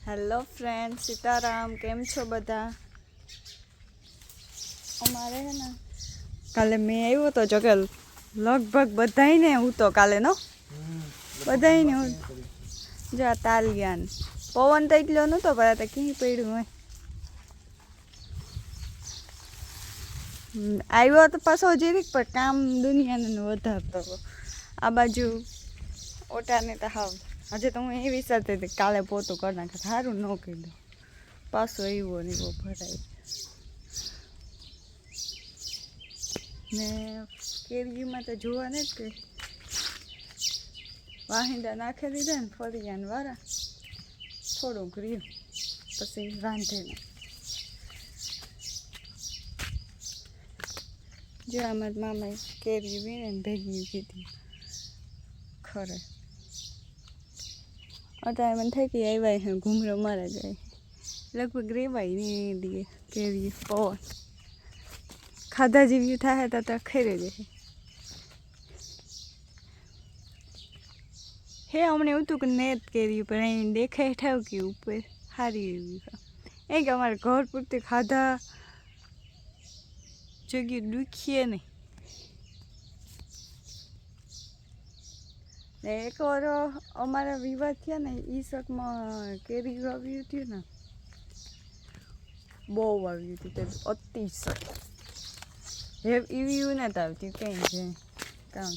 Hello friend, Sitaram. કેમ છો બધા? અમારે હે ને કાલે મેં આવ્યો તો જો કે લગભગ બધાને હું તો કાલે નો બધાને હું જો તાલિયાન પવન તો એટલો નહોતો પણ તો ક્યાંય પડ્યું હોય. આવ્યો તો પાછો જીરીક પણ કામ દુનિયાને વધારતો આ બાજુ ઓટાને તો હાવ આજે તો હું એ વિચારતી હતી કાલે પોતું કરી નાખે સારું ન કીધું પાછો એવો ને એવો ભરાય ને કેરીમાં તો જોવા ને જ કે વાહિંદા નાખી દીધા ને ફરિયાન વાળા થોડુંક રહ્યું પછી રાંધે ને જો અમારા મામાએ કેરી વીણે ને ભેગી કીધી ખરે અત્યારે મને થઈ ગઈ આવ્યા હે ઘૂમરો મારા જાય લગભગ રેવાય નહીં દે કેરી પવન ખાધા જેવી થાય તો ખેરે જાય હે અમને એવું હતું કે નેત કેરી પણ અહીં દેખાય ઠાવ કે ઉપર સારી એવી એ કે અમારે ઘર પૂરતી ખાધા જગ્યાએ દુખીએ નહીં ને એક વાર અમારા વિવાદ થયા ને એ શકમાં કેરી વાવ્યું હતું ને બહુ વાવ્યું હતું તે અતિશય એવી નથી આવતી કંઈ છે કામ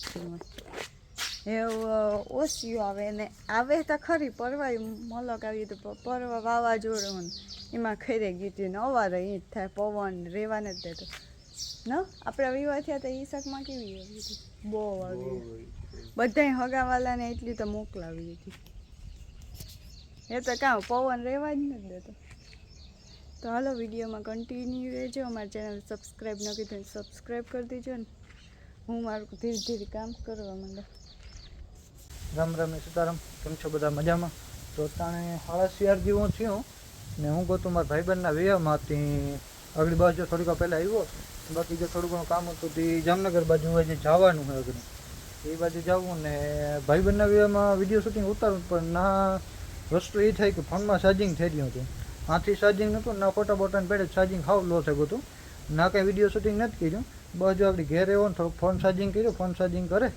છે ઓછી આવે ને આવે તો ખરી પરવાય મલક આવી તો પરવા વાવાઝોડું એમાં ખરે ગયું હતું ને અવારે એ જ થાય પવન રહેવા નથી દેતો ન આપણા વિવાહ થયા તો એ શકમાં કેવી આવી હતી બહુ આવી બધાય હગાવાલાને એટલી તો મોકલાવી હતી એ તો કાં પવન રહેવા જ નથી દેતો તો હાલો વિડીયોમાં કન્ટિન્યુ રહેજો અમારી ચેનલ સબસ્ક્રાઈબ ન કીધું સબસ્ક્રાઈબ કરી દેજો ને હું મારું ધીરે ધીરે કામ કરવા માંડે. રામ રામ સીતારામ. કેમ છો બધા? મજામાં? તો તાણે 11:30 જેવું થયું ને હું ગોતું મારા ભાઈબંધના વિવાહમાંથી આગળ બાજુ થોડીક પહેલાં આવ્યો બાકી જો થોડું ઘણું કામ હતું તે જામનગર બાજુ જે જવાનું હોય આગળ એ બાજુ જવું ને ભાઈબંધના વિવાહમાં વિડીયો શૂટિંગ ઉતારવું પણ ના વસ્તુ એ થાય કે ફોનમાં ચાર્જિંગ થઈ ગયું હતું આથી ચાર્જિંગ નહોતું ના ફોટા બોટાને પેડે ચાર્જિંગ ખાવ લો થયું હતું ના કંઈ વિડીયો શૂટિંગ નથી કર્યું બાજુ આપણી ઘેર આવ્યો ને થોડુંક ફોન ચાર્જિંગ કર્યો ફોન ચાર્જિંગ કરે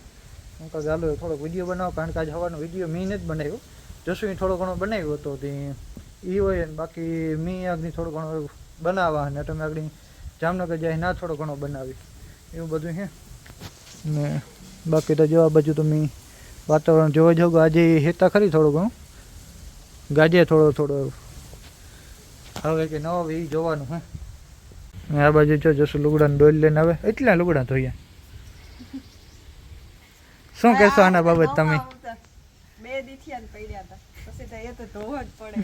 હું કહું ચાલો થોડોક વિડીયો બનાવો કારણ કે આજે હવાનો વિડીયો મેં જ બનાવ્યો જસુએ થોડો ઘણો બનાવ્યો હતો તે એ હોય ને બાકી મેં આગળ થોડો ઘણો બનાવવા ને તમે આગળ જામનગર જાય ના થોડો ઘણો બનાવી એવું બધું છે ને બાકી તો જો આ બાજુ તો મેં વાતાવરણ જોવા જાઉં આજે હેતા ખરી થોડું ઘણું ગાજે થોડો હવે કે ન હવે એ જોવાનું હે આ બાજુ જો જશું લુગડાને ડોલ લઈને આવે એટલા લુગડા ધોયા શું કહેશો આના બાબત તમે? બે દીથિયા પડ્યા હતા પછી તો એ તો ધોવા જ પડે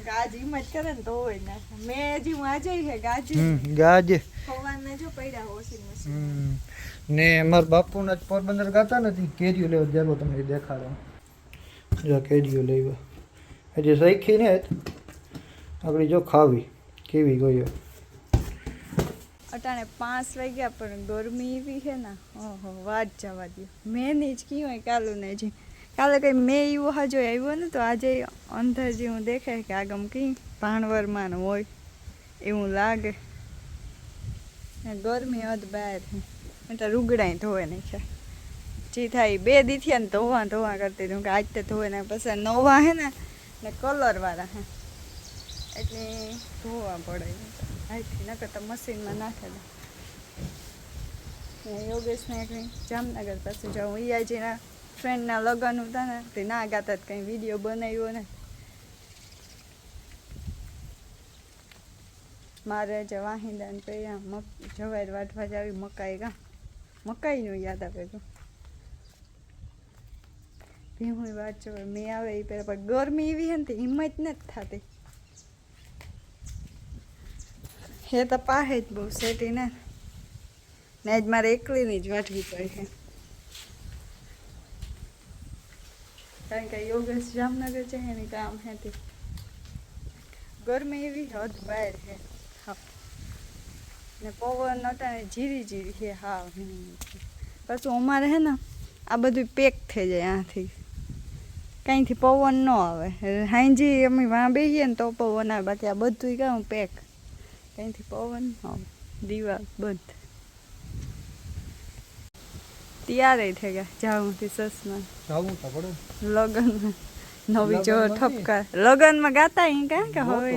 ગાજ હિંમત કરે ને ધોવાય ના મેં હજી હું આજે હે ગાજે ખવાના જો પડ્યા વોશિંગ મશીન ને મારા બાપુના પોરબંદર ગાતા નથી કેરીઓ લેવા જાવ તમને દેખાડો જો કેરીઓ લેવા હજી શીખી ને આપણે જો ખાવી કેવી ગયો અટાણે 5 વાગ્યા પણ ગરમી એવી છે ને ઓહો વાત જવા દો મેં જ કયું હોય કાલું ને જી કાલે કંઈ મેં એવું હજો આવ્યો ને તો આજે અંધાર જેવું દેખાય કે આગમ કંઈ ભાણવરમાં હોય એવું લાગે ગરમી હદ બહાર એટલે રૂગડાય ધોવે નાખ્યા જે થાય 2 દીથિયા ને ધોવા કરતી હતું કે આજ તો ધોવે ને પછી નવા હે ને કલરવાળા હે એટલે ધોવા પડે અહીંથી નકર તો મશીનમાં નાખે દે યોગેશને કંઈ જામનગર પાસે જાઉં ઈયાજીના ફ્રેન્ડના લગ્ન હતા ને તે ના ગાતા કંઈ વિડીયો બનાવ્યો ને મારે જે વાહિંદાને પહેલાં જવાય વાટવા જ આવી મકાઈનું યાદ આપે તો ભીહું વાત જો મેં આવે એ પહેલાં પણ ગરમી એવી હે ને હિંમત નથી થતી હે તો પાહે જ બહુ સેટી ને જ મારે એકલીની જ વાટવી પડે છે કારણ કે યોગેશ જામનગર છે એની કામ હતી ગરમી એવી હદ બહાર છે હા ને પવન અટાણે જીરી છે હા પાછું અમારે હે ને આ બધું પેક થઈ જાય આથી કાંઈથી પવન ન આવે હાંજી અમે વાં બેસીએ ને તો પવન આવે બાકી આ બધું કાં પેક કાંઈથી પવન ન આવે દિવાલ બંધ ત્યારે થઈ ગયા જાઉંથી સસમાં જાવું તો પડે લગનમાં નવી જો ઠપકા લગનમાં ગાતા અહીં કાં કે હવે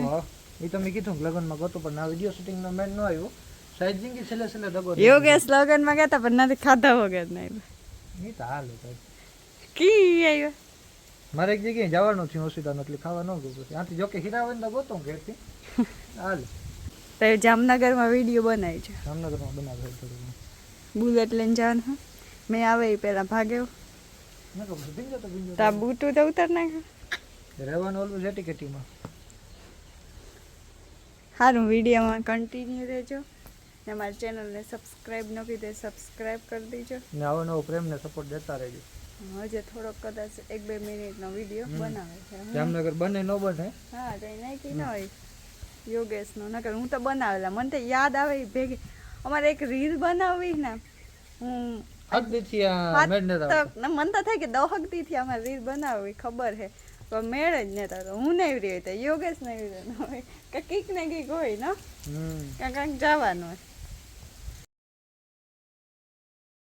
એ તો મેં કીધું કે લગ્નમાં ગતો પણ આ વિડીયો શૂટિંગનો મેન ન આવ્યો સાઈઝિંગ છેલ્લે છેલ્લે દગો યોગેશ લગનમાં ગાતા પણ નથી ખાધા વગર નહીં એ તો હાલ કી આવ્યો મારે એક જગ્યાએ જવાનું થયું હોસ્પિટલમાં એટલે ખાવા ન ગયું પછી આથી જોકે હીરાવન તો ગોતો ઘેરથી હાલ તો જામનગરમાં વિડીયો બનાવી છે જામનગરમાં બનાવે થોડું બુલેટ લઈને જવાનું હા મેં આવે એ પહેલાં ભાગ્યો ન ખબર ભીંજો તો ભીંજો તા બૂટું તો ઉતાર નાખ્યું રહેવાનું ઓલું એટીકેટીમાં સારું વિડીયોમાં કન્ટિન્યુ રહેજો ને અમારી ચેનલને સબસ્ક્રાઈબ ન કરી દે સબસ્ક્રાઈબ કરી દેજો ને આવો નવો પ્રેમને સપોર્ટ દેતા રહેજો હજે થોડોક કદાચ 1-2 મિનિટનો વિડીયો બનાવે છે જામનગર બને ન બને હા તો નાખી ન હોય યોગેશનો નકર હું તો બનાવેલા મને તો યાદ આવે ઈ ભેગી અમારે એક રીલ બનાવવી ને હું આજથી આ મેડ ને તો મને તો થાય કે દહકતીથી અમારે રીલ બનાવવી ખબર છે પણ મેળ જ નતા તો હું નહીં રહી તો યોગેશ નહીં રહ્યો કે કીક ને કીક હોય ને કાંઈક જવાનું હોય